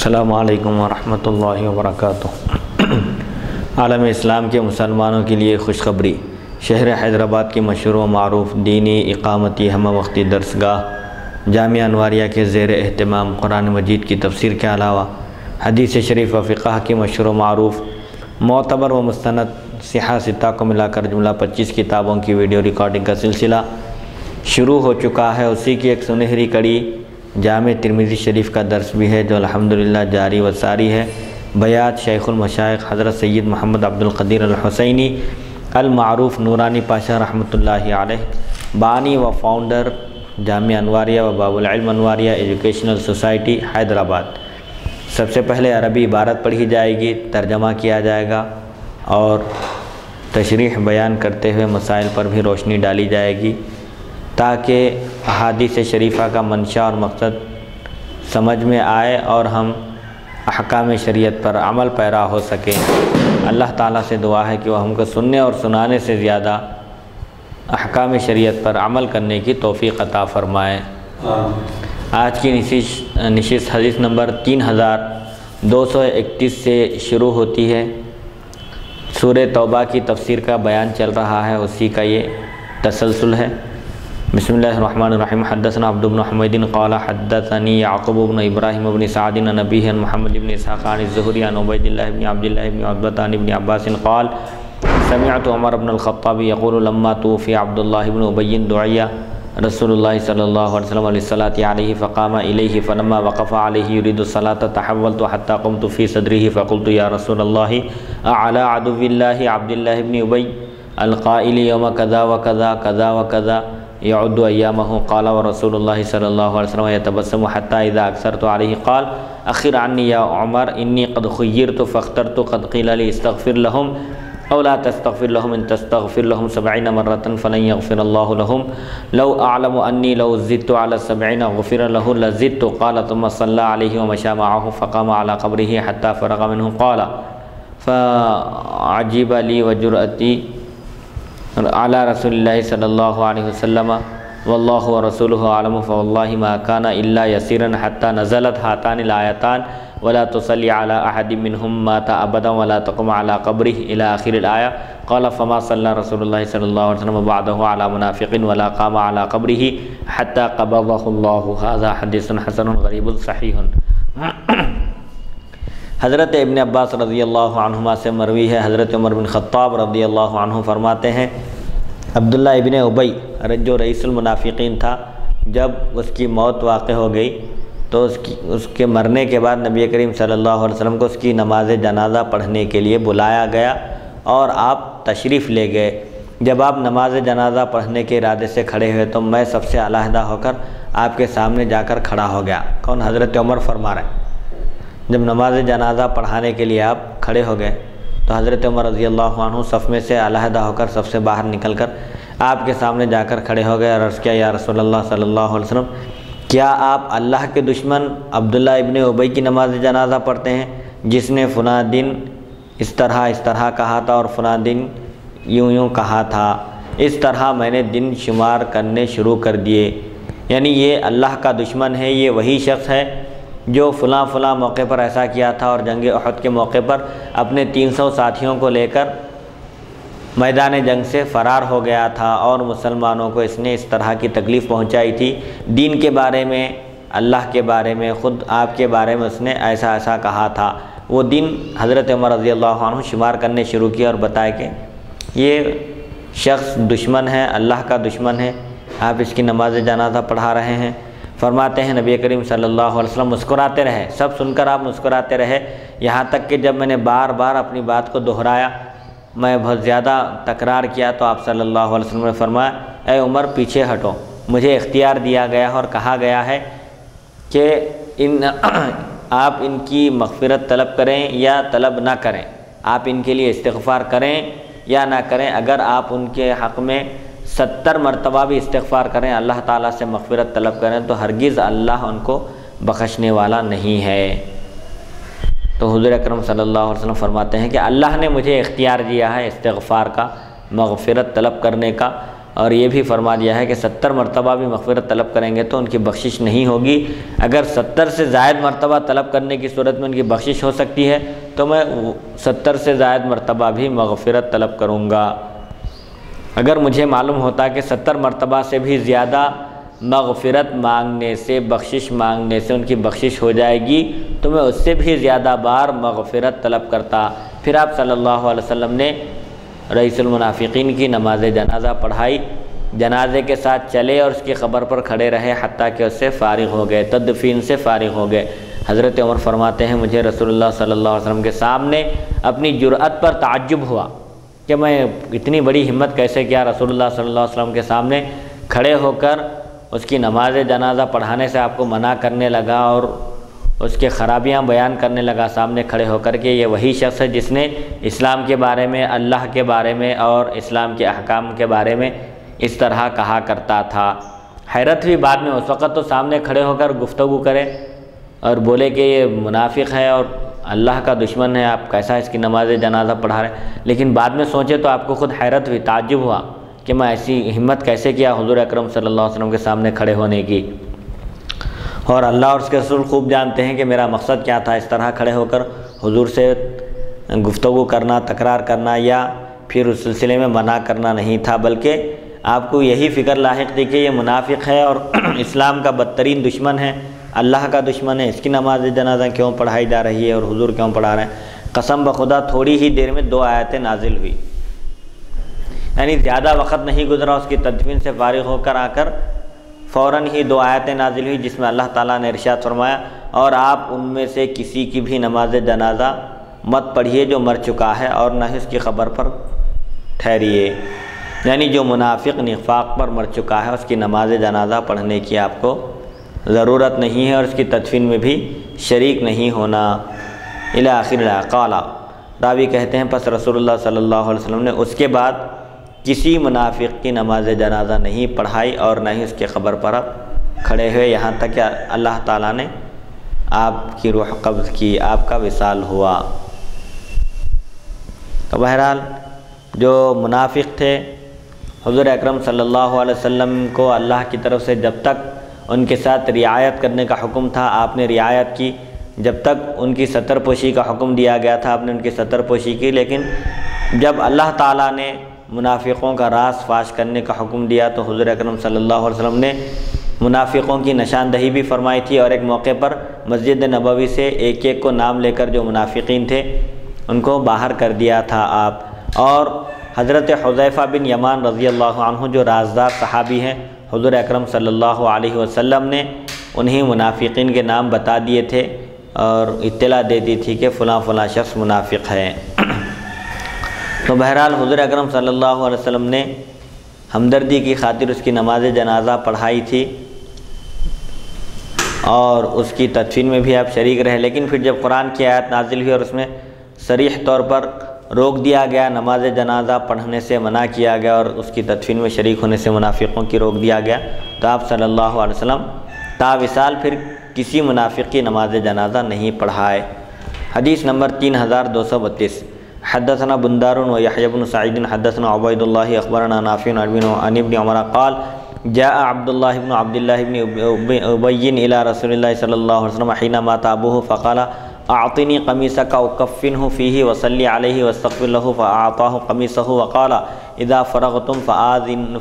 السلام علیکم ورحمۃ اللہ وبرکاتہ۔ عالم اسلام کے مسلمانوں کے لیے خوشخبری، شہر حیدرآباد کی مشہور و معروف دینی اقامتی ہمہ وقتی درسگاہ جامعہ انواریہ کے زیر اہتمام قرآن مجید کی تفسیر کے علاوہ حدیث شریف و فقہ کی مشہور و معروف معتبر و مستند صحاح ستہ کو ملا کر جملہ 25 کتابوں کی ویڈیو ریکارڈنگ کا سلسلہ شروع ہو چکا ہے۔ اسی کی ایک سنہری کڑی جامع ترمذی شریف کا درس بھی ہے، جو الحمدللہ جاری و ساری ہے۔ بیات شیخ المشائخ حضرت سید محمد عبد القدیر الحسینی المعروف نورانی پاشا رحمۃ اللہ علیہ، بانی و فاؤنڈر جامعہ انواریہ و باب العلم انواریہ ایجوکیشنل سوسائٹی حیدرآباد۔ سب سے پہلے عربی عبارت پڑھی جائے گی، ترجمہ کیا جائے گا اور تشریح بیان کرتے ہوئے مسائل پر بھی روشنی ڈالی جائے گی، تاکہ احادیث شریفہ کا منشا اور مقصد سمجھ میں آئے اور ہم احکام شریعت پر عمل پیرا ہو سکیں۔ اللہ تعالیٰ سے دعا ہے کہ وہ ہم کو سننے اور سنانے سے زیادہ احکام شریعت پر عمل کرنے کی توفیق عطا فرمائے۔ آج کی نشست حدیث نمبر 3231 سے شروع ہوتی ہے۔ سورہ توبہ کی تفسیر کا بیان چل رہا ہے، اسی کا یہ تسلسل ہے۔ بسم اللہ الرحمن الرحیم۔ حدثنا عبد بن حمید قال حدثنی یعقوب بن ابراہیم بن سعد عن ابیہ عن محمد بن اسحاق عن الزہری عن عبید اللہ بن عبد اللہ بن عتبہ عن ابن عباس قال سمعت عمر بن الخطاب یقول لما توفی عبد اللہ بن ابی دعی رسول اللہ صلی اللہ علیہ وسلم للصلاة علیہ فقام الیہ فلما وقف علیہ یرید الصلاة تحولت حتى قمت فی صدرہ فقلت یا رسول اللہ اعلی عدو اللہ عبد اللہ بن ابی القائل یوم کذا وکذا کذا وکذا يعد أيامه قال ورسول الله صلى الله عليه وسلم يتبسم حتى إذا أكثرت عليه قال أخر عني يا عمر إني قد خيرت فاخترت قد قيل لي استغفر لهم أو لا تستغفر لهم إن تستغفر لهم 70 مرة فلن يغفر الله لهم لو أعلم أني لو زدت على 70 غفر له لزدت قال ثم صلى عليه ومشى معه فقام على قبره حتى فرغ منه قال فعجب لي وجرأتي على رسول اللہ صلی اللہ علیہ وسلم واللہ ورسولہ عالم فواللہ ما کان الا یسیرا حتی نزلت ہاتان الآیتان ولا تصلی علی احد منہم مات ابدا ولا تقم علی قبرہ الی آخر الآیہ قال فما صلی رسول اللہ صلی اللہ علیہ وسلم بعدہ علی منافق ولا قام علی قبرہ حتی قبضہ اللہ۔ ھذا حدیث حسن غریب صحیح۔ حضرت ابن عباس رضی اللہ عنہما سے مروی ہے، حضرت عمر بن خطاب رضی اللہ عنہ فرماتے ہیں عبداللہ ابن ابی جو رئیس المنافقین تھا، جب اس کی موت واقع ہو گئی تو اس کے مرنے کے بعد نبی کریم صلی اللہ علیہ وسلم کو اس کی نماز جنازہ پڑھنے کے لیے بلایا گیا اور آپ تشریف لے گئے۔ جب آپ نماز جنازہ پڑھنے کے ارادے سے کھڑے ہوئے تو میں سب سے علیحدہ ہو کر آپ کے سامنے جا کر کھڑا ہو گیا۔ کون؟ حضرت عمر فرما رہے ہیں۔ جب نماز جنازہ پڑھانے کے لیے آپ کھڑے ہو گئے تو حضرت عمر رضی اللہ عنہ صف میں سے علیحدہ ہو کر سب سے باہر نکل کر آپ کے سامنے جا کر کھڑے ہو گئے اور عرض کیا، یا رسول اللہ صلی اللہ علیہ وسلم، کیا آپ اللہ کے دشمن عبداللہ ابن ابی کی نماز جنازہ پڑھتے ہیں، جس نے فلاں دن اس طرح کہا تھا اور فلاں دن یوں کہا تھا، اس طرح میں نے دن شمار کرنے شروع کر دیے، یعنی یہ اللہ کا دشمن ہے، یہ وہی شخص ہے جو فلاں موقع پر ایسا کیا تھا اور جنگ احد کے موقع پر اپنے 300 ساتھیوں کو لے کر میدان جنگ سے فرار ہو گیا تھا اور مسلمانوں کو اس نے اس طرح کی تکلیف پہنچائی تھی، دین کے بارے میں، اللہ کے بارے میں، خود آپ کے بارے میں اس نے ایسا کہا تھا۔ وہ دن حضرت عمر رضی اللہ عنہ شمار کرنے شروع کیا اور بتایا کہ یہ شخص دشمن ہے، اللہ کا دشمن ہے، آپ اس کی نماز جنازہ پڑھا رہے ہیں۔ فرماتے ہیں نبی کریم صلی اللہ علیہ وسلم مسکراتے رہے، سب سن کر آپ مسکراتے رہے، یہاں تک کہ جب میں نے بار بار اپنی بات کو دہرایا، میں بہت زیادہ تکرار کیا تو آپ صلی اللہ علیہ وسلم نے فرمایا، اے عمر پیچھے ہٹو، مجھے اختیار دیا گیا ہے اور کہا گیا ہے کہ آپ ان کی مغفرت طلب کریں یا طلب نہ کریں، آپ ان کے لیے استغفار کریں یا نہ کریں، اگر آپ ان کے حق میں 70 مرتبہ بھی استغفار کریں، اللہ تعالیٰ سے مغفرت طلب کریں تو ہرگز اللہ ان کو بخشنے والا نہیں ہے۔ تو حضور اکرم صلی اللہ علیہ وسلم فرماتے ہیں کہ اللہ نے مجھے اختیار دیا ہے استغفار کا، مغفرت طلب کرنے کا، اور یہ بھی فرما دیا ہے کہ 70 مرتبہ بھی مغفرت طلب کریں گے تو ان کی بخشش نہیں ہوگی۔ اگر 70 سے زائد مرتبہ طلب کرنے کی صورت میں ان کی بخشش ہو سکتی ہے تو میں 70 سے زائد مرتبہ بھی مغفرت طلب کروں گا۔ اگر مجھے معلوم ہوتا کہ 70 مرتبہ سے بھی زیادہ مغفرت مانگنے سے، بخشش مانگنے سے ان کی بخشش ہو جائے گی تو میں اس سے بھی زیادہ بار مغفرت طلب کرتا۔ پھر آپ صلی اللہ علیہ وسلم نے رئیس المنافقین کی نماز جنازہ پڑھائی، جنازے کے ساتھ چلے اور اس کی قبر پر کھڑے رہے حتیٰ کہ اس سے فارغ ہو گئے، تدفین سے فارغ ہو گئے۔ حضرت عمر فرماتے ہیں مجھے رسول اللہ صلی اللہ علیہ وسلم کے سامنے اپنی جرأت پر تعجب ہوا کہ میں اتنی بڑی ہمت کیسے کیا، رسول اللہ صلی اللہ علیہ وسلم کے سامنے کھڑے ہو کر اس کی نماز جنازہ پڑھانے سے آپ کو منع کرنے لگا اور اس کے خرابیاں بیان کرنے لگا سامنے کھڑے ہو کر کے یہ وہی شخص ہے جس نے اسلام کے بارے میں، اللہ کے بارے میں اور اسلام کے احکام کے بارے میں اس طرح کہا کرتا تھا۔ حیرت ہوئی بعد میں، اس وقت تو سامنے کھڑے ہو کر گفتگو کرے اور بولے کہ یہ منافق ہے اور اللہ کا دشمن ہے، آپ کیسا اس کی نماز جنازہ پڑھا رہے ہیں، لیکن بعد میں سوچے تو آپ کو خود حیرت ہوئی، تعجب ہوا کہ میں ایسی ہمت کیسے کیا حضور اکرم صلی اللہ علیہ وسلم کے سامنے کھڑے ہونے کی۔ اور اللہ اور اس کے رسول خوب جانتے ہیں کہ میرا مقصد کیا تھا، اس طرح کھڑے ہو کر حضور سے گفتگو کرنا، تکرار کرنا یا پھر اس سلسلے میں منع کرنا نہیں تھا، بلکہ آپ کو یہی فکر لاحق تھی کہ یہ منافق ہے اور اسلام کا بدترین دشمن ہے، اللہ کا دشمن ہے، اس کی نماز جنازہ کیوں پڑھائی جا رہی ہے اور حضور کیوں پڑھا رہے ہیں۔ قسم بخدا تھوڑی ہی دیر میں 2 آیتیں نازل ہوئی، یعنی زیادہ وقت نہیں گزرا اس کی تدفین سے فارغ ہو کر آ کر فوراً ہی 2 آیتیں نازل ہوئی جس میں اللہ تعالیٰ نے ارشاد فرمایا اور آپ ان میں سے کسی کی بھی نماز جنازہ مت پڑھیے جو مر چکا ہے اور نہ ہی اس کی قبر پر ٹھہریے، یعنی جو منافق نفاق پر مر چکا ہے اس کی نماز جنازہ پڑھنے کی آپ کو ضرورت نہیں ہے اور اس کی تدفین میں بھی شریک نہیں ہونا۔ الی آخر قال، راوی کہتے ہیں پس رسول اللہ صلی اللہ علیہ وسلم نے اس کے بعد کسی منافق کی نماز جنازہ نہیں پڑھائی اور نہ ہی اس کے قبر پر کھڑے ہوئے یہاں تک کہ اللہ تعالیٰ نے آپ کی روح قبض کی، آپ کا وصال ہوا۔ تو بہرحال جو منافق تھے حضور اکرم صلی اللہ علیہ وسلم کو اللہ کی طرف سے جب تک ان کے ساتھ رعایت کرنے کا حکم تھا آپ نے رعایت کی، جب تک ان کی ستر پوشی کا حکم دیا گیا تھا آپ نے ان کی ستر پوشی کی، لیکن جب اللہ تعالیٰ نے منافقوں کا راز فاش کرنے کا حکم دیا تو حضور اکرم صلی اللہ علیہ وسلم نے منافقوں کی نشاندہی بھی فرمائی تھی اور ایک موقع پر مسجد نبوی سے ایک ایک کو نام لے کر جو منافقین تھے ان کو باہر کر دیا تھا آپ۔ اور حضرت حذیفہ بن یمان رضی اللہ عنہ جو رازدار صحابی ہیں، حضور اکرم صلی اللہ علیہ وسلم نے انہیں منافقین کے نام بتا دیے تھے اور اطلاع دے دی تھی کہ فلاں فلاں شخص منافق ہے۔ تو بہرحال حضور اکرم صلی اللہ علیہ وسلم نے ہمدردی کی خاطر اس کی نماز جنازہ پڑھائی تھی اور اس کی تدفین میں بھی آپ شریک رہے، لیکن پھر جب قرآن کی آیت نازل ہوئی اور اس میں صریح طور پر روک دیا گیا، نماز جنازہ پڑھنے سے منع کیا گیا اور اس کی تدفین میں شریک ہونے سے منافقوں کی روک دیا گیا، تو آپ صلی اللہ علیہ وسلم تا وصال پھر کسی منافق کی نماز جنازہ نہیں پڑھائے۔ حدیث نمبر 3232، حدثنا بندار و یحیی بن سعید حدثنا عبید اللہ اخبرنا نافع عن ابن عمر قال جاء عبد الله بن عبد الله بن ابی الى رسول اللہ صلی اللہ علیہ وسلم حين مات ابوه فقال اعطني قميصك اكفنه فيه وصلي عليه واستغفر له فاعطاه قميصه وقال اذا فرغتم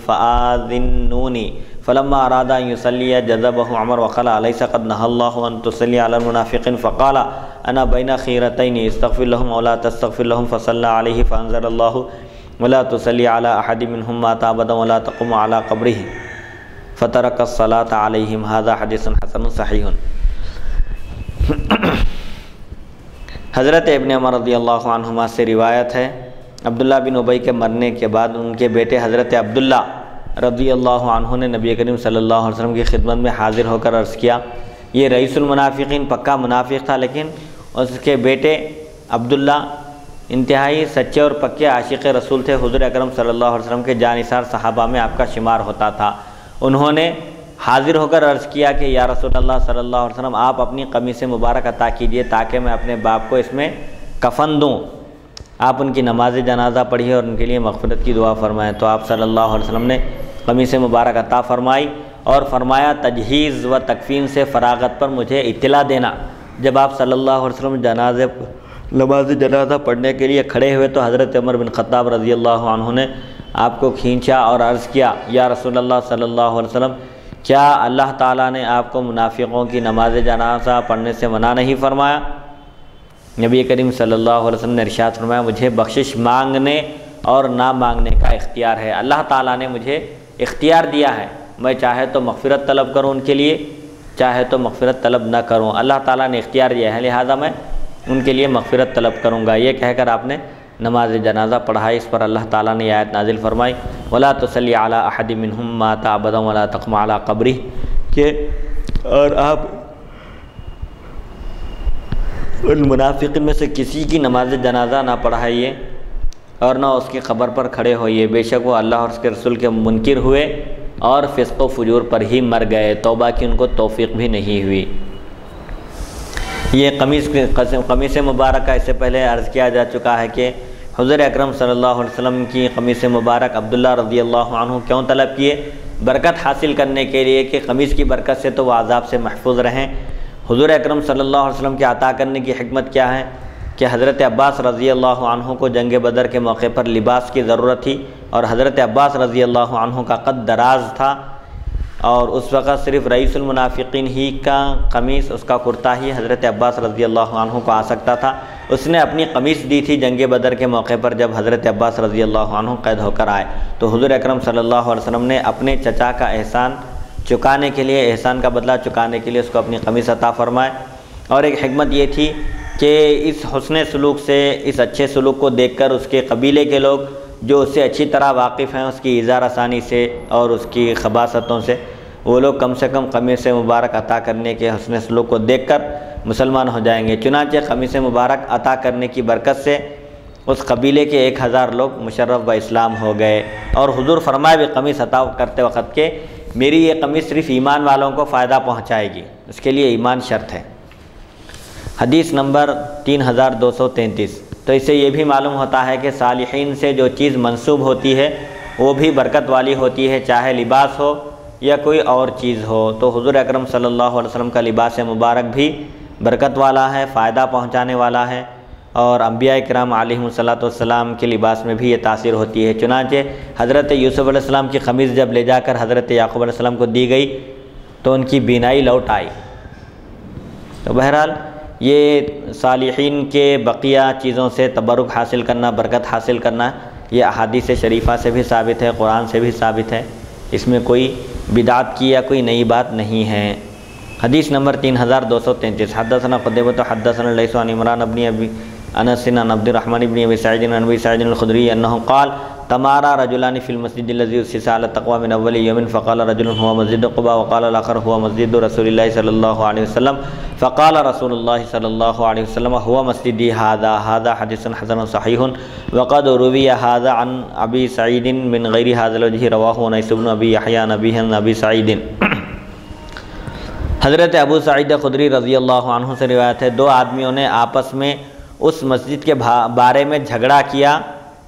فآذنوني فلما اراد ان يصلي جذبه عمر وقال اليس قد نهى الله ان تصلي على المنافقين فقال انا بين خيرتين استغفر لهم ولا تستغفر لهم فصلى عليه فانزل الله ولا تصلي على احد منهم مات ابدا ولا تقم على قبره فترك الصلاة عليهم۔ هذا حدیث حسن صحیح۔ حضرت ابن عمر رضی اللہ عنہما سے روایت ہے عبداللہ بن ابی کے مرنے کے بعد ان کے بیٹے حضرت عبداللہ رضی اللہ عنہ نے نبی کریم صلی اللہ علیہ وسلم کی خدمت میں حاضر ہو کر عرض کیا، یہ رئیس المنافقین پکا منافق تھا، لیکن اس کے بیٹے عبداللہ انتہائی سچے اور پکے عاشق رسول تھے، حضور اکرم صلی اللہ علیہ وسلم کے جانثار صحابہ میں آپ کا شمار ہوتا تھا۔ انہوں نے حاضر ہو کر عرض کیا کہ یا رسول اللہ صلی اللہ علیہ وسلم آپ اپنی قمیص مبارک عطا کیجئے تاکہ میں اپنے باپ کو اس میں کفن دوں، آپ ان کی نماز جنازہ پڑھیے اور ان کے لیے مغفرت کی دعا فرمائیں۔ تو آپ صلی اللہ علیہ وسلم نے قمیص مبارک عطا فرمائی اور فرمایا تجہیز و تکفین سے فراغت پر مجھے اطلاع دینا۔ جب آپ صلی اللہ علیہ وسلم نماز جنازہ پڑھنے کے لیے کھڑے ہوئے تو حضرت عمر بن خطاب رضی اللہ عنہ نے آپ کو کھینچا اور عرض کیا، یا رسول اللہ صلی اللہ علیہ وسلم، کیا اللہ تعالیٰ نے آپ کو منافقوں کی نماز جنازہ پڑھنے سے منع نہیں فرمایا؟ نبی کریم صلی اللہ علیہ وسلم نے ارشاد فرمایا، مجھے بخشش مانگنے اور نہ مانگنے کا اختیار ہے۔ اللہ تعالیٰ نے مجھے اختیار دیا ہے، میں چاہے تو مغفرت طلب کروں ان کے لیے، چاہے تو مغفرت طلب نہ کروں، اللہ تعالیٰ نے اختیار دیا ہے، لہذا میں ان کے لیے مغفرت طلب کروں گا۔ یہ کہہ کر آپ نے نماز جنازہ پڑھائی۔ اس پر اللہ تعالیٰ نے یہ آیت نازل فرمائی، وَلَا تُصَلِّ عَلَىٰ أَحَدٍ مِّنْهُمْ مَاتَ أَبَدًا وَلَا تَقُمْ عَلَىٰ قَبْرِهِ، کہ اور آپ ان منافقین میں سے کسی کی نماز جنازہ نہ پڑھائیے اور نہ اس کی قبر پر کھڑے ہوئیے، بے شک وہ اللہ اور اس کے رسول کے منکر ہوئے اور فسق و فجور پر ہی مر گئے، توبہ کی ان کو توفیق بھی نہیں ہوئی۔ یہ قمیص مبارک کا اس سے پہلے عرض کیا جا چکا ہے کہ حضور اکرم صلی اللہ علیہ وسلم کی قمیص مبارک عبداللہ رضی اللہ عنہ کیوں طلب کیے؟ برکت حاصل کرنے کے لیے کہ قمیص کی برکت سے تو وہ عذاب سے محفوظ رہیں۔ حضور اکرم صلی اللہ علیہ وسلم کے عطا کرنے کی حکمت کیا ہے کہ حضرت عباس رضی اللہ عنہ کو جنگ بدر کے موقع پر لباس کی ضرورت تھی اور حضرت عباس رضی اللہ عنہ کا قد دراز تھا اور اس وقت صرف رئیس المنافقین ہی کا قمیص، اس کا کرتا ہی حضرت عباس رضی اللہ عنہ کو آ سکتا تھا۔ اس نے اپنی قمیص دی تھی جنگ بدر کے موقع پر جب حضرت عباس رضی اللہ عنہ قید ہو کر آئے، تو حضور اکرم صلی اللہ علیہ وسلم نے اپنے چچا کا احسان چکانے کے لیے، احسان کا بدلہ چکانے کے لیے اس کو اپنی قمیص عطا فرمائے۔ اور ایک حکمت یہ تھی کہ اس حسن سلوک سے، اس اچھے سلوک کو دیکھ کر اس کے قبیلے کے لوگ جو اس سے اچھی طرح واقف ہیں، اس کی اظہار آسانی سے اور اس کی خباثتوں سے، وہ لوگ کم سے کم قمیص مبارک عطا کرنے کے حسن سلوک کو دیکھ کر مسلمان ہو جائیں گے۔ چنانچہ قمیص مبارک عطا کرنے کی برکت سے اس قبیلے کے 1000 لوگ مشرف و اسلام ہو گئے۔ اور حضور فرمائے بھی قمیص عطا کرتے وقت کہ میری یہ قمیص صرف ایمان والوں کو فائدہ پہنچائے گی، اس کے لیے ایمان شرط ہے۔ حدیث نمبر 3233۔ تو اس سے یہ بھی معلوم ہوتا ہے کہ صالحین سے جو چیز منسوب ہوتی ہے وہ بھی برکت والی ہوتی ہے، چاہے لباس ہو یا کوئی اور چیز ہو۔ تو حضور اکرم صلی اللہ علیہ وسلم کا لباس مبارک بھی برکت والا ہے، فائدہ پہنچانے والا ہے، اور انبیاء کرام علیہم السلام کے لباس میں بھی یہ تاثیر ہوتی ہے۔ چنانچہ حضرت یوسف علیہ السلام کی قمیص جب لے جا کر حضرت یعقوب علیہ السلام کو دی گئی تو ان کی بینائی لوٹ آئی۔ تو بہرحال یہ صالحین کے بقیہ چیزوں سے تبرک حاصل کرنا، برکت حاصل کرنا، یہ احادیث شریفہ سے بھی ثابت ہے، قرآن سے بھی ثابت ہے، اس میں کوئی بدعت کی یا کوئی نئی بات نہیں ہے۔ حدیث نمبر 3233۔ حدثنا قتيبة حدثنا الليث عن عمران بن ابي انس عن عبد الرحمن بن ابي سعيد عن ابي سعيد الخدري انه قال تمارى رجلان في المسجد الذي اسس على التقوى من اول يوم فقال رجل هو مسجد قباء وقال الاخر هو مسجد رسول الله صلى الله عليه وسلم فقال رسول الله صلى الله عليه وسلم هو مسجدي هذا حديث حسن صحيح وقد روي هذا عن ابي سعيد من غير هذا الوجه رواه انيس بن ابي يحيى عن ابي سعيد۔ حضرت ابو سعید خدری رضی اللہ عنہ سے روایت ہے، دو آدمیوں نے آپس میں اس مسجد کے بارے میں جھگڑا کیا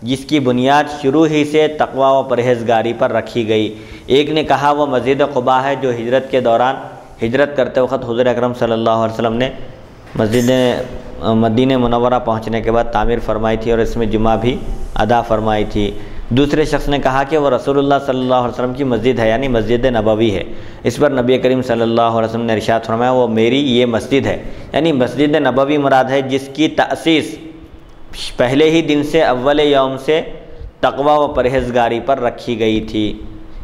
جس کی بنیاد شروع ہی سے تقوی و پرہیزگاری پر رکھی گئی۔ ایک نے کہا وہ مسجد قباء ہے جو ہجرت کے دوران، ہجرت کرتے وقت حضور اکرم صلی اللہ علیہ وسلم نے مسجد مدینہ منورہ پہنچنے کے بعد تعمیر فرمائی تھی اور اس میں جمعہ بھی ادا فرمائی تھی۔ دوسرے شخص نے کہا کہ وہ رسول اللہ صلی اللہ علیہ وسلم کی مسجد ہے، یعنی مسجد نبوی ہے۔ اس پر نبی کریم صلی اللہ علیہ وسلم نے ارشاد فرمایا وہ میری یہ مسجد ہے، یعنی مسجد نبوی مراد ہے جس کی تأسیس پہلے ہی دن سے، اول یوم سے تقوی و پرہیزگاری پر رکھی گئی تھی۔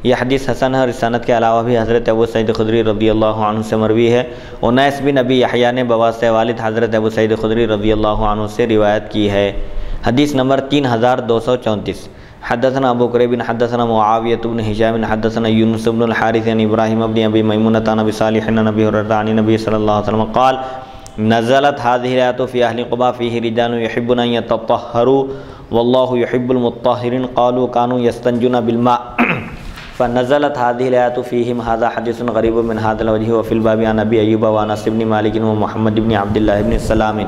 یہ حدیث حسن ہے اور اس سند کے علاوہ بھی حضرت ابو سعید خدری رضی اللہ عنہ سے مروی ہے۔ انیس بن ابی یحییٰ نے بواسطہ والد حضرت ابو سعید خدری رضی اللہ عنہ سے روایت کی ہے۔ حدیث نمبر 3234۔ حدثنا ابو قریب حدثنا معاویہ بن ہشام حدثنا یونس بن الحارث عن ابراہیم بن ابی میمونہ عن ابی صالح عن ابی ہریرہ عن النبی صلی اللہ علیہ وسلم قال نزلت هذه الآية في أهل قباء فيه رجال يحبون أن يتطهروا والله يحب المطهرين قالوا كانوا يستنجون بالماء فنزلت هذه الآية فيهم هذا حديث غريب من هذا الوجه وفي الباب عن أبي أيوب وأنس بن مالك ومحمد بن عبد الله بن سلام۔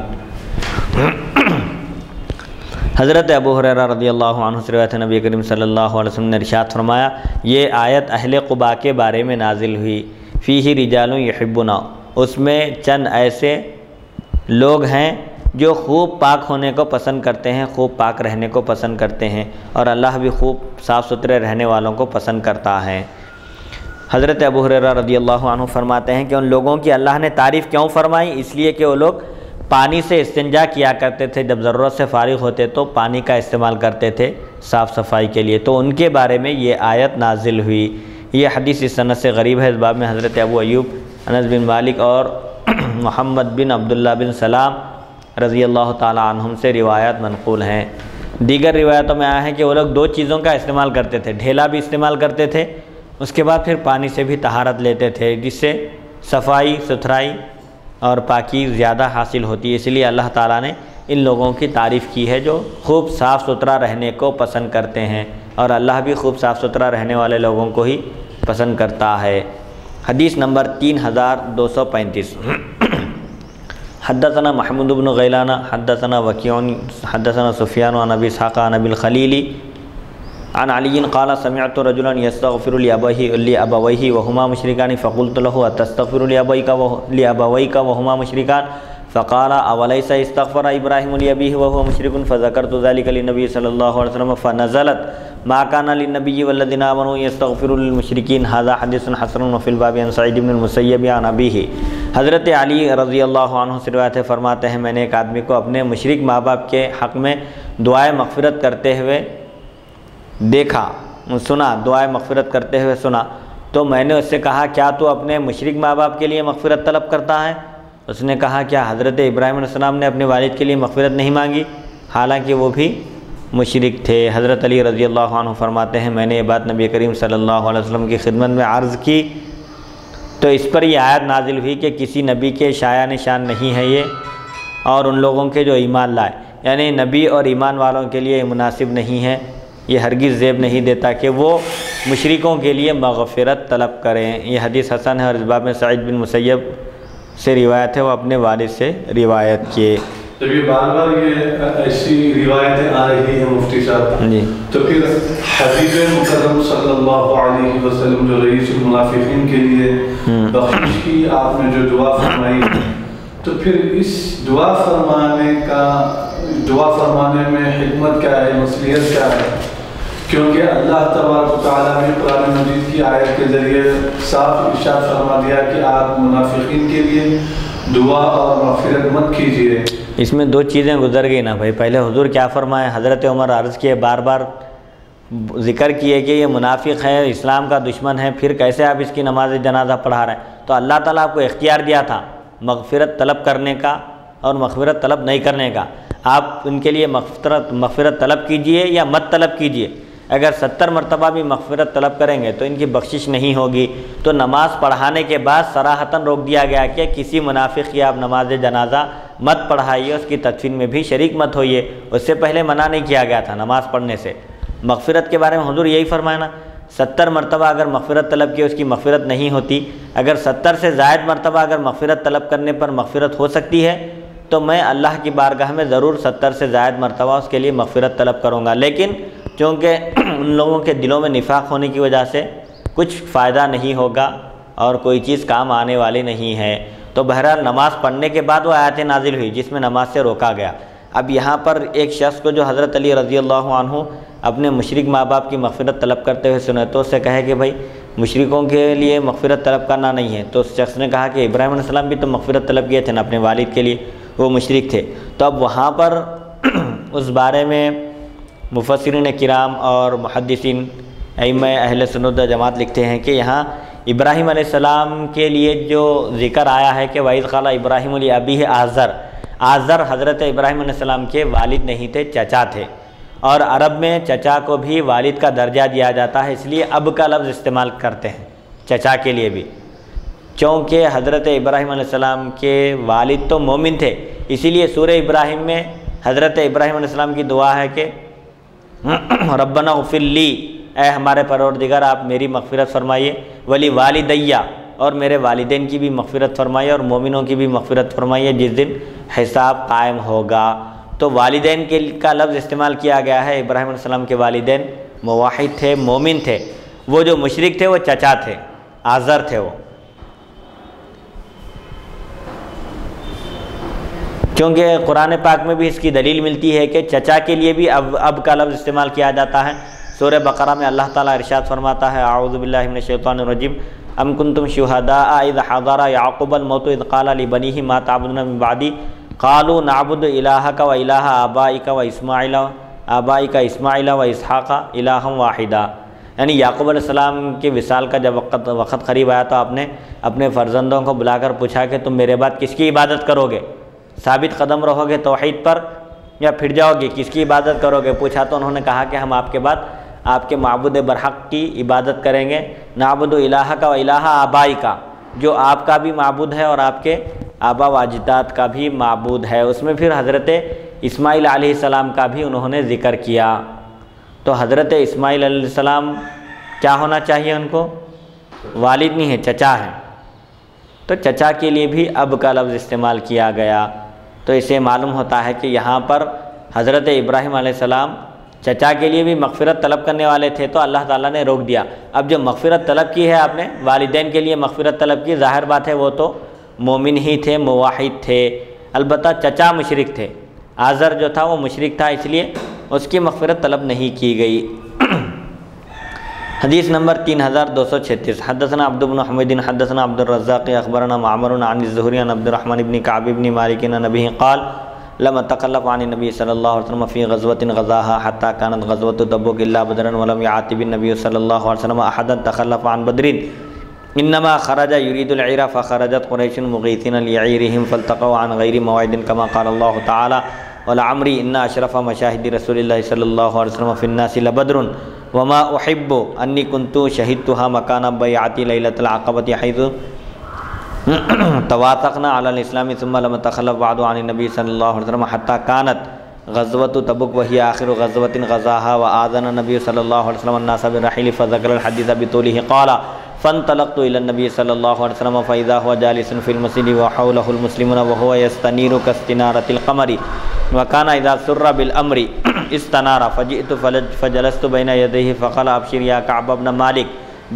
حضرت ابو ہریرہ رضی اللہ عنہ سے روایت ہے، نبی کریم صلی اللہ علیہ وسلم نے ارشاد فرمایا، یہ آیت اہل قباء کے بارے میں نازل ہوئی، فیہ رجال یحبنا، اس میں چند ایسے لوگ ہیں جو خوب پاک ہونے کو پسند کرتے ہیں، خوب پاک رہنے کو پسند کرتے ہیں، اور اللہ بھی خوب صاف ستھرے رہنے والوں کو پسند کرتا ہے۔ حضرت ابو ہریرہ رضی اللہ عنہ فرماتے ہیں کہ ان لوگوں کی اللہ نے تعریف کیوں فرمائی؟ اس لیے کہ وہ لوگ پانی سے استنجا کیا کرتے تھے، جب ضرورت سے فارغ ہوتے تو پانی کا استعمال کرتے تھے صاف صفائی کے لیے، تو ان کے بارے میں یہ آیت نازل ہوئی۔ یہ حدیث اس سند سے غریب ہے۔ اس باب میں حضرت ابو ایوب، انس بن مالک اور محمد بن عبداللہ بن سلام رضی اللہ تعالیٰ عنہم سے روایات منقول ہیں۔ دیگر روایتوں میں آیا ہے کہ وہ لوگ دو چیزوں کا استعمال کرتے تھے، ڈھیلا بھی استعمال کرتے تھے، اس کے بعد پھر پانی سے بھی طہارت لیتے تھے، جس سے صفائی ستھرائی اور پاکی زیادہ حاصل ہوتی ہے۔ اس لیے اللہ تعالیٰ نے ان لوگوں کی تعریف کی ہے جو خوب صاف ستھرا رہنے کو پسند کرتے ہیں، اور اللہ بھی خوب صاف ستھرا رہنے والے لوگوں کو ہی پسند کرتا ہے۔ حدیث نمبر 3235۔ حدثنا محمود بن غیلان حدثنا وکیع حدثنا سفیان عن ابی اسحاق عن ابی الخلیل عن علی قال سمعت رجلا یستغفر لابویہ وہما مشرکان فقلت له اتستغفر لابویک وہما مشرکان فقال اولیس استغفر ابراہیم لابیہ وهو مشرک فذکرت ذلك للنبی صلی اللہ علیہ وسلم فنزلت ما كان للنبي والذين آمنوا يستغفروا للمشركين هذا حديث حسن وفي الباب عن سعید بن المسیب عن ابیہ۔ حضرت علی رضی اللہ عنہ سے روایت ہے، فرماتے ہیں میں نے ایک آدمی کو اپنے مشرک ماں باپ کے حق میں دعائے مغفرت کرتے ہوئے دیکھا، سنا، دعائے مغفرت کرتے ہوئے سنا، تو میں نے اس سے کہا کیا تو اپنے مشرک ماں باپ کے لیے مغفرت طلب کرتا ہے؟ اس نے کہا کیا حضرت ابراہیم علیہ السلام نے اپنے والد کے لیے مغفرت نہیں مانگی حالانکہ وہ بھی مشرک تھے؟ حضرت علی رضی اللہ عنہ فرماتے ہیں میں نے یہ بات نبی کریم صلی اللہ علیہ وسلم کی خدمت میں عرض کی تو اس پر یہ آیت نازل ہوئی کہ کسی نبی کے شایع نشان نہیں ہے یہ، اور ان لوگوں کے جو ایمان لائے، یعنی نبی اور ایمان والوں کے لیے مناسب نہیں ہے، یہ ہرگز زیب نہیں دیتا کہ وہ مشرکوں کے لیے مغفرت طلب کریں۔ یہ حدیث حسن ہے، اور اس باب میں سعید بن مسیب سے روایت ہے، وہ اپنے والد سے روایت کیے۔ جب یہ بار بار یہ ایسی روایتیں آ رہی ہیں مفتی صاحب جی، تو پھر حبیب مکرم صلی اللہ علیہ وسلم جو رئیس المنافقین کے لیے بخشش کی آپ نے جو دعا فرمائی، تو پھر اس دعا فرمانے میں حکمت کیا ہے، مصلحت کیا ہے؟ کیونکہ اللہ تبارک و تعالیٰ نے قرآن مجید کی آیت کے ذریعے صاف ارشاد فرما دیا کہ آپ منافقین کے لیے دعا اور مغفرت مت کیجیے۔ اس میں دو چیزیں گزر گئی نا بھائی، پہلے حضور کیا فرمائے، حضرت عمر عرض کیے، بار بار ذکر کیے کہ یہ منافق ہے، اسلام کا دشمن ہے، پھر کیسے آپ اس کی نماز جنازہ پڑھا رہے ہیں؟ تو اللہ تعالیٰ آپ کو اختیار دیا تھا مغفرت طلب کرنے کا اور مغفرت طلب نہیں کرنے کا، آپ ان کے لیے مغفرت طلب کیجئے یا مت طلب کیجئے۔ اگر 70 مرتبہ بھی مغفرت طلب کریں گے تو ان کی بخشش نہیں ہوگی۔ تو نماز پڑھانے کے بعد صراحتاً روک دیا گیا کہ کسی منافق کی آپ نماز جنازہ مت پڑھائیے، اس کی تدفین میں بھی شریک مت ہوئیے۔ اس سے پہلے منع نہیں کیا گیا تھا نماز پڑھنے سے۔ مغفرت کے بارے میں حضور یہی فرمایا نا، 70 مرتبہ اگر مغفرت طلب کی اس کی مغفرت نہیں ہوتی، اگر 70 سے زائد مرتبہ اگر مغفرت طلب کرنے پر مغفرت ہو سکتی ہے تو میں اللہ کی بارگاہ میں ضرور 70 سے زائد مرتبہ اس کے لیے مغفرت طلب کروں گا۔ لیکن چونکہ ان لوگوں کے دلوں میں نفاق ہونے کی وجہ سے کچھ فائدہ نہیں ہوگا اور کوئی چیز کام آنے والی نہیں ہے، تو بہرحال نماز پڑھنے کے بعد وہ آیتیں نازل ہوئی جس میں نماز سے روکا گیا۔ اب یہاں پر ایک شخص کو جو حضرت علی رضی اللہ عنہ اپنے مشرک ماں باپ کی مغفرت طلب کرتے ہوئے سنے تو اس سے کہے کہ بھائی مشرکوں کے لیے مغفرت طلب کرنا نہیں ہے، تو اس شخص نے کہا کہ ابراہیم علیہ السلام بھی تو مغفرت طلب کیے تھے نا اپنے والد کے لیے، وہ مشرک تھے۔ تو اب وہاں پر اس بارے میں مفسرین کرام اور محدثین ائمہ اہل سنت و جماعت لکھتے ہیں کہ یہاں ابراہیم علیہ السلام کے لیے جو ذکر آیا ہے کہ وَإِذْ قَالَ إِبْرَاهِيمُ لِأَبِيهِ آزر حضرت ابراہیم علیہ السلام کے والد نہیں تھے، چچا تھے، اور عرب میں چچا کو بھی والد کا درجہ دیا جاتا ہے، اس لیے اب کا لفظ استعمال کرتے ہیں چچا کے لیے بھی، چونکہ حضرت ابراہیم علیہ السلام کے والد تو مومن تھے، اسی لیے سورہ ابراہیم میں حضرت ابراہیم علیہ السلام کی دعا ہے کہ ربنا اغفر لی، اے ہمارے پروردگار آپ میری مغفرت فرمائیے، ولی والدیہ، اور میرے والدین کی بھی مغفرت فرمائیے، اور مومنوں کی بھی مغفرت فرمائیے جس دن حساب قائم ہوگا۔ تو والدین کا لفظ استعمال کیا گیا ہے۔ ابراہیم علیہ السلام کے والدین موحد تھے، مومن تھے۔ وہ جو مشرک تھے وہ چچا تھے، آزر تھے وہ، کیونکہ قرآن پاک میں بھی اس کی دلیل ملتی ہے کہ چچا کے لیے بھی اب کا لفظ استعمال کیا جاتا ہے۔ سورہ بقرہ میں اللہ تعالیٰ ارشاد فرماتا ہے، اعوذ باللہ من الشیطان الرجیم، ام کنتم شہداء اذ حضر یعقوب الموت اذ قال لبنیہ ما تعبدون من بعدی قالوا نعبد الہک و الہ آبائک اسماعیل و اسحاق الہا واحدا۔ یعنی یعقوب علیہ السلام کے وصال کا جب وقت قریب آیا تو آپ نے اپنے فرزندوں کو بلا کر پوچھا کہ تم میرے بعد کس کی عبادت کرو گے؟ ثابت قدم رہو گے توحید پر یا پھر جاؤ گے؟ کس کی عبادت کرو گے؟ پوچھا تو انہوں نے کہا کہ ہم آپ کے بعد آپ کے معبود برحق کی عبادت کریں گے، نعبد الہک و الہ آبائک، جو آپ کا بھی معبود ہے اور آپ کے آبا و اجداد کا بھی معبود ہے۔ اس میں پھر حضرت اسماعیل علیہ السلام کا بھی انہوں نے ذکر کیا۔ تو حضرت اسماعیل علیہ السلام کیا ہونا چاہیے ان کو؟ والد نہیں ہے، چچا ہے۔ تو چچا کے لیے بھی اب کا لفظ استعمال کیا گیا۔ تو اسے معلوم ہوتا ہے کہ یہاں پر حضرت ابراہیم علیہ السلام چچا کے لیے بھی مغفرت طلب کرنے والے تھے، تو اللہ تعالیٰ نے روک دیا۔ اب جو مغفرت طلب کی ہے آپ نے، والدین کے لیے مغفرت طلب کی، ظاہر بات ہے وہ تو مومن ہی تھے، موحد تھے۔ البتہ چچا مشرک تھے، آزر جو تھا وہ مشرک تھا، اس لیے اس کی مغفرت طلب نہیں کی گئی۔ حدیث نمبر 3236، حدثنا عبد بن حمید حدثنا عبد الرزاق اخبرنا معمر عن الزہری عن عبد الرحمن بن کعب بن مالک عن ابیہ قال لم اتخلف عن النبی صلی اللہ علیہ وسلم فی غزوۃ غزاها حتى كانت غزوۃ تبوک الا بدرا ولم يعاتب النبی صلی اللہ علیہ وسلم احدا تخلف عن بدر انما خرج يريد العير فخرجت قریش مغیثین لعیرهم فالتقوا عن غیر موعد كما قال اللہ تعالی ولعمری ان اشرف مشاہد رسول اللہ صلی اللہ علیہ وسلم فی الناس لبدر وما احب انی كنت شہدتها مکان بیعتی لیلۃ العقبۃ حیث توافقنا علی الاسلام ثم لم تخلف بعد عن النبی صلی اللہ علیہ وسلم حتى كانت غزوۃ تبوک وہی آخر غزوۃ غزاها وآذن النبی صلی اللہ علیہ وسلم الناس بالرحیل فذکر الحدیث بطوله قال فانطلقت الى النبی صلی اللہ علیہ وسلم فاذا هو جالس في المسجد وحوله المسلمون وهو يستنير كاستنارة القمر وكان اذا سر بالامر استنار فجئت فجلست بين يديه فقال ابشر يا كعب بن مالك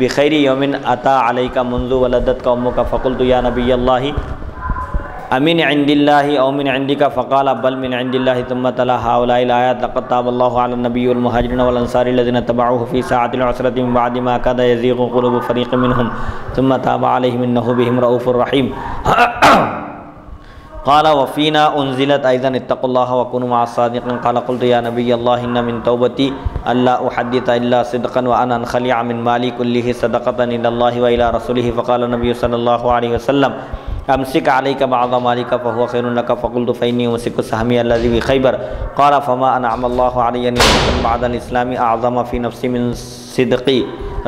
بخير يوم اتى عليك منذ ولدتك امك فقلت يا نبي الله امن عند الله او من عندك فقال بل من عند الله ثم تلا هؤلاء الايات لقد تاب الله على النبي والمهاجرين والانصار الذين تبعوه في ساعة العسرة من بعد ما كاد يزيغ قلوب فريق منهم ثم تاب عليهم انه بهم رؤوف رحيم قال وفينا انزلت ايضا اتقوا الله وكونوا مع الصادقين قال قلت يا نبي الله ان من توبتي الا احدث الا صدقا وانا انخلع من مالي كله صدقة الى الله والى رسوله فقال النبي صلى الله عليه وسلم امسك عليك بعض مالك فهو خير لك فقلت فاني امسك سهمي الذي بخيبر قال فما انعم الله علي نعمة بعد الاسلام اعظم في نفسي من صدقي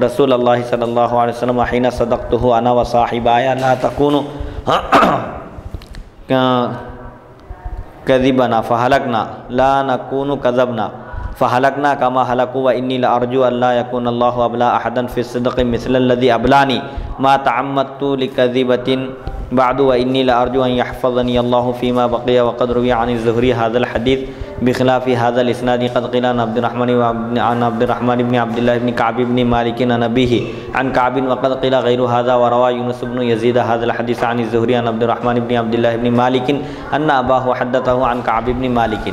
رسول الله صلى الله عليه وسلم حين صدقته انا وصاحباي لا تكونوا كذبنا فهلكنا لا نكون كذبنا فهلكنا كما هلكوا واني لارجو ان لا يكون الله ابلى احدا في الصدق مثل الذي ابلاني ما تعمدت لكذبة بعد واني لارجو ان يحفظني الله فيما بقي وقد روي عن الزهري هذا الحديث بخلاف هذا الاسناد قد قيل عن عبد الرحمن بن عبد الله بن كعب بن مالك عن ابيه عن كعب وقد قيل غير هذا وروى يونس بن يزيد هذا الحديث عن الزهري عن عبد الرحمن بن عبد الله بن مالك ان اباه حدثه عن كعب بن مالك۔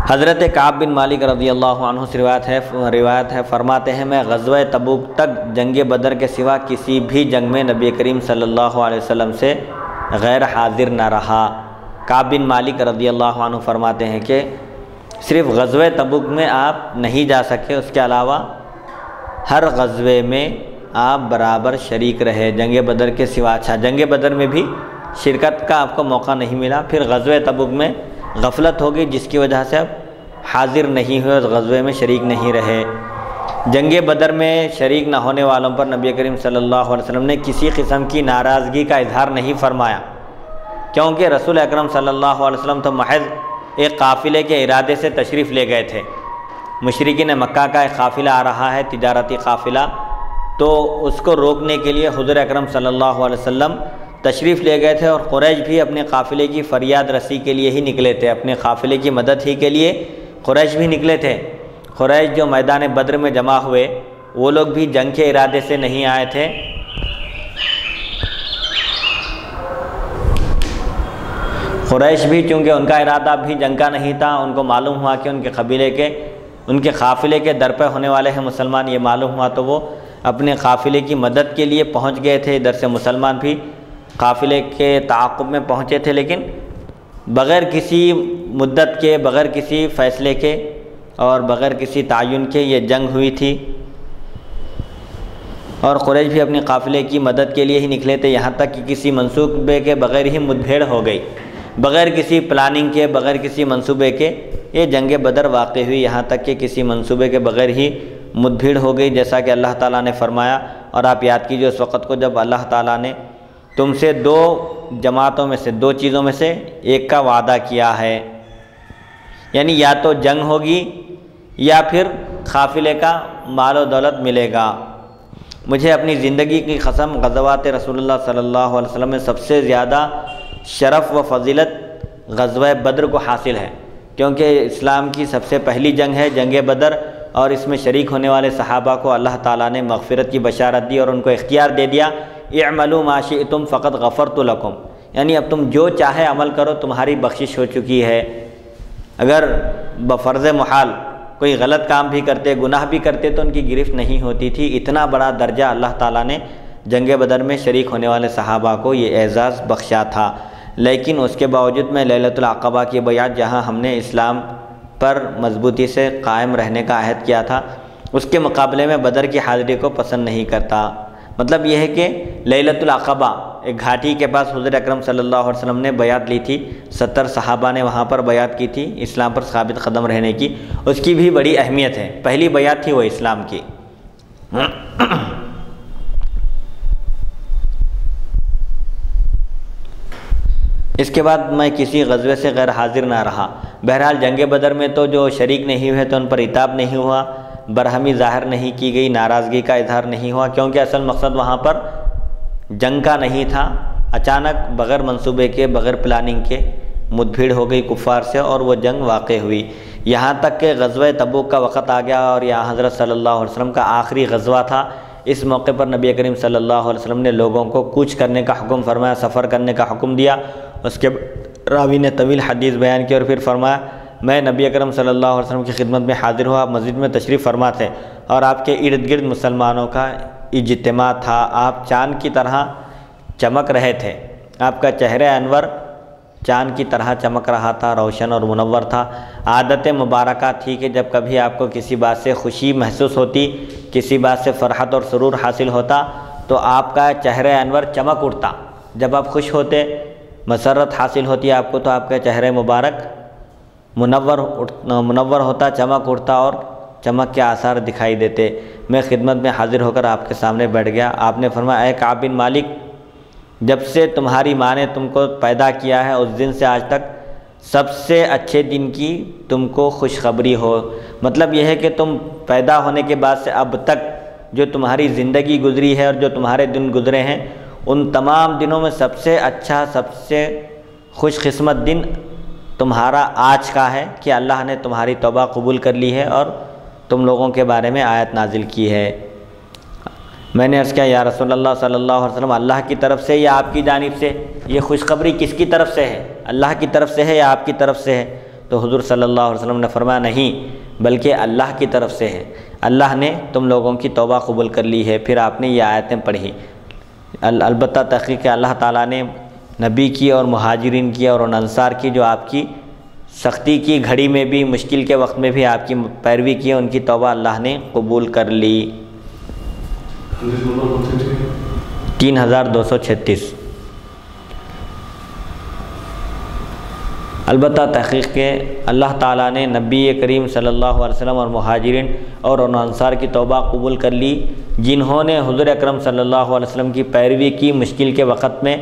حضرت کعب بن مالک رضی اللہ عنہ سے روایت ہے فرماتے ہیں میں غزوہ تبوک تک جنگ بدر کے سوا کسی بھی جنگ میں نبی کریم صلی اللہ علیہ وسلم سے غیر حاضر نہ رہا۔ کعب بن مالک رضی اللہ عنہ فرماتے ہیں کہ صرف غزوہ تبوک میں آپ نہیں جا سکے، اس کے علاوہ ہر غزوے میں آپ برابر شریک رہے، جنگ بدر کے سوا۔ اچھا، جنگ بدر میں بھی شرکت کا آپ کو موقع نہیں ملا، پھر غزوہ تبوک میں غفلت ہوگی جس کی وجہ سے اب حاضر نہیں ہوئے، اس غزوے میں شریک نہیں رہے۔ جنگ بدر میں شریک نہ ہونے والوں پر نبی کریم صلی اللہ علیہ وسلم نے کسی قسم کی ناراضگی کا اظہار نہیں فرمایا، کیونکہ رسول اکرم صلی اللہ علیہ وسلم تو محض ایک قافلے کے ارادے سے تشریف لے گئے تھے۔ مشرکین مکہ کا ایک قافلہ آ رہا ہے، تجارتی قافلہ، تو اس کو روکنے کے لیے حضور اکرم صلی اللہ علیہ وسلم تشریف لے گئے تھے، اور قریش بھی اپنے قافلے کی فریاد رسی کے لیے ہی نکلے تھے، اپنے قافلے کی مدد ہی کے لیے قریش بھی نکلے تھے۔ قریش جو میدان بدر میں جمع ہوئے وہ لوگ بھی جنگ کے ارادے سے نہیں آئے تھے، قریش بھی چونکہ ان کا ارادہ بھی جنگ کا نہیں تھا، ان کو معلوم ہوا کہ ان کے قافلے کے در پہ ہونے والے ہیں مسلمان، یہ معلوم ہوا تو وہ اپنے قافلے کی مدد کے لیے پہنچ گئے تھے۔ ادھر سے مسلمان بھی قافلے کے تعاقب میں پہنچے تھے، لیکن بغیر کسی مدت کے، بغیر کسی فیصلے کے اور بغیر کسی تعین کے یہ جنگ ہوئی تھی، اور قریش بھی اپنے قافلے کی مدد کے لیے ہی نکلے تھے، یہاں تک کہ کسی منصوبے کے بغیر ہی مدبھیڑ ہو گئی، بغیر کسی پلاننگ کے، بغیر کسی منصوبے کے یہ جنگ بدر واقع ہوئی، یہاں تک کہ کسی منصوبے کے بغیر ہی مدبھیڑ ہو گئی، جیسا کہ اللہ تعالیٰ نے فرمایا۔ اور آپ یاد کیجیے اس وقت کو جب اللہ تعالیٰ نے تم سے دو جماعتوں میں سے، دو چیزوں میں سے ایک کا وعدہ کیا ہے، یعنی یا تو جنگ ہوگی یا پھر قافلے کا مال و دولت ملے گا۔ مجھے اپنی زندگی کی قسم غزوات رسول اللہ صلی اللہ علیہ وسلم میں سب سے زیادہ شرف و فضیلت غزوہ بدر کو حاصل ہے، کیونکہ اسلام کی سب سے پہلی جنگ ہے جنگ بدر، اور اس میں شریک ہونے والے صحابہ کو اللہ تعالیٰ نے مغفرت کی بشارت دی اور ان کو اختیار دے دیا، اعملوا ما شئتم فقد غفرت لکم، یعنی اب تم جو چاہے عمل کرو، تمہاری بخشش ہو چکی ہے۔ اگر بفرض محال کوئی غلط کام بھی کرتے، گناہ بھی کرتے تو ان کی گرفت نہیں ہوتی تھی۔ اتنا بڑا درجہ اللہ تعالیٰ نے جنگ بدر میں شریک ہونے والے صحابہ کو یہ اعزاز بخشا تھا، لیکن اس کے باوجود میں لیلۃ العقبہ کی بیعت، جہاں ہم نے اسلام پر مضبوطی سے قائم رہنے کا عہد کیا تھا، اس کے مقابلے میں بدر کی حاضری کو پسند نہیں کرتا۔ مطلب یہ ہے کہ لیلۃ العقبہ ایک گھاٹی کے پاس حضور اکرم صلی اللہ علیہ وسلم نے بیعت لی تھی، 70 صحابہ نے وہاں پر بیعت کی تھی اسلام پر ثابت قدم رہنے کی، اس کی بھی بڑی اہمیت ہے، پہلی بیعت تھی وہ اسلام کی۔ اس کے بعد میں کسی غزوے سے غیر حاضر نہ رہا۔ بہرحال جنگ بدر میں تو جو شریک نہیں ہوئے تو ان پر عتاب نہیں ہوا، برہمی ظاہر نہیں کی گئی، ناراضگی کا اظہار نہیں ہوا، کیونکہ اصل مقصد وہاں پر جنگ کا نہیں تھا۔ اچانک بغیر منصوبے کے، بغیر پلاننگ کے مدبھیڑ ہو گئی کفار سے، اور وہ جنگ واقع ہوئی، یہاں تک کہ غزوہ تبوک کا وقت آ گیا، اور یہاں حضرت صلی اللہ علیہ وسلم کا آخری غزوہ تھا۔ اس موقع پر نبی کریم صلی اللہ علیہ وسلم نے لوگوں کو کوچ کرنے کا حکم فرمایا، سفر کرنے کا حکم دیا۔ اس کے راوی نے طویل حدیث بیان کی اور پھر فرمایا، میں نبی اکرم صلی اللہ علیہ وسلم کی خدمت میں حاضر ہوا، آپ مسجد میں تشریف فرما تھے اور آپ کے ارد گرد مسلمانوں کا اجتماع تھا، آپ چاند کی طرح چمک رہے تھے، آپ کا چہرہ انور چاند کی طرح چمک رہا تھا، روشن اور منور تھا۔ عادت مبارکہ تھی کہ جب کبھی آپ کو کسی بات سے خوشی محسوس ہوتی، کسی بات سے فرحت اور سرور حاصل ہوتا تو آپ کا چہرہ انور چمک اٹھتا، جب آپ خوش ہوتے، مسرت حاصل ہوتی آپ کو، تو آپ کا چہرہ مبارک منور ہوتا، چمک اٹھتا اور چمک کے آثار دکھائی دیتے۔ میں خدمت میں حاضر ہو کر آپ کے سامنے بیٹھ گیا، آپ نے فرمایا، اے کعب بن مالک، جب سے تمہاری ماں نے تم کو پیدا کیا ہے اس دن سے آج تک سب سے اچھے دن کی تم کو خوشخبری ہو۔ مطلب یہ ہے کہ تم پیدا ہونے کے بعد سے اب تک جو تمہاری زندگی گزری ہے اور جو تمہارے دن گزرے ہیں، ان تمام دنوں میں سب سے اچھا، سب سے خوش قسمت دن تمہارا آج کا ہے کہ اللہ نے تمہاری توبہ قبول کر لی ہے اور تم لوگوں کے بارے میں آیت نازل کی ہے۔ میں نے عرض کیا، یا رسول اللہ صلی اللہ علیہ وسلم، اللہ کی طرف سے یا آپ کی جانب سے؟ یہ خوشخبری کس کی طرف سے ہے، اللہ کی طرف سے ہے یا آپ کی طرف سے ہے؟ تو حضور صلی اللہ علیہ وسلم نے فرمایا، نہیں، بلکہ اللہ کی طرف سے ہے، اللہ نے تم لوگوں کی توبہ قبول کر لی ہے۔ پھر آپ نے یہ آیتیں پڑھی۔ البتہ تحقیق اللہ تعالیٰ نے نبی کی اور مہاجرین کی اور ان انصار کی جو آپ کی سختی کی گھڑی میں بھی، مشکل کے وقت میں بھی آپ کی پیروی کی، ان کی توبہ اللہ نے قبول کر لی۔ 3236۔ البتہ تحقیق کے اللہ تعالیٰ نے نبی کریم صلی اللہ علیہ وسلم اور مہاجرین اور ان انصار کی توبہ قبول کر لی جنہوں نے حضور اکرم صلی اللہ علیہ وسلم کی پیروی کی مشکل کے وقت میں۔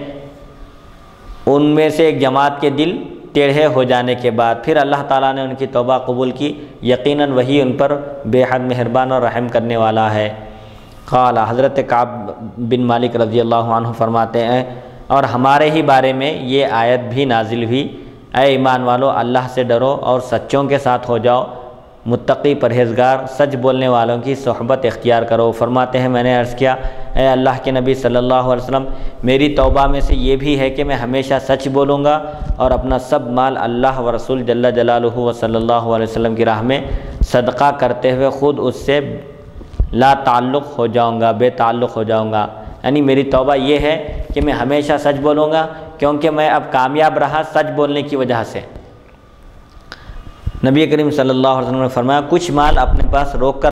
ان میں سے ایک جماعت کے دل ٹیڑھے ہو جانے کے بعد پھر اللہ تعالیٰ نے ان کی توبہ قبول کی، یقیناً وہی ان پر بے حد مہربان اور رحم کرنے والا ہے۔ قال، حضرت کعب بن مالک رضی اللہ عنہ فرماتے ہیں، اور ہمارے ہی بارے میں یہ آیت بھی نازل ہوئی، اے ایمان والو اللہ سے ڈرو اور سچوں کے ساتھ ہو جاؤ، متقی پرہیزگار سچ بولنے والوں کی صحبت اختیار کرو۔ فرماتے ہیں میں نے عرض کیا اے اللہ کے نبی صلی اللہ علیہ وسلم، میری توبہ میں سے یہ بھی ہے کہ میں ہمیشہ سچ بولوں گا اور اپنا سب مال اللہ و رسول جل جلالہ و صلی اللہ علیہ وسلم کی راہ میں صدقہ کرتے ہوئے خود اس سے لا تعلق ہو جاؤں گا، بے تعلق ہو جاؤں گا۔ یعنی میری توبہ یہ ہے کہ میں ہمیشہ سچ بولوں گا، کیونکہ میں اب کامیاب رہا سچ بولنے کی وجہ سے۔ نبی کریم صلی اللہ علیہ وسلم نے فرمایا کچھ مال اپنے پاس روک کر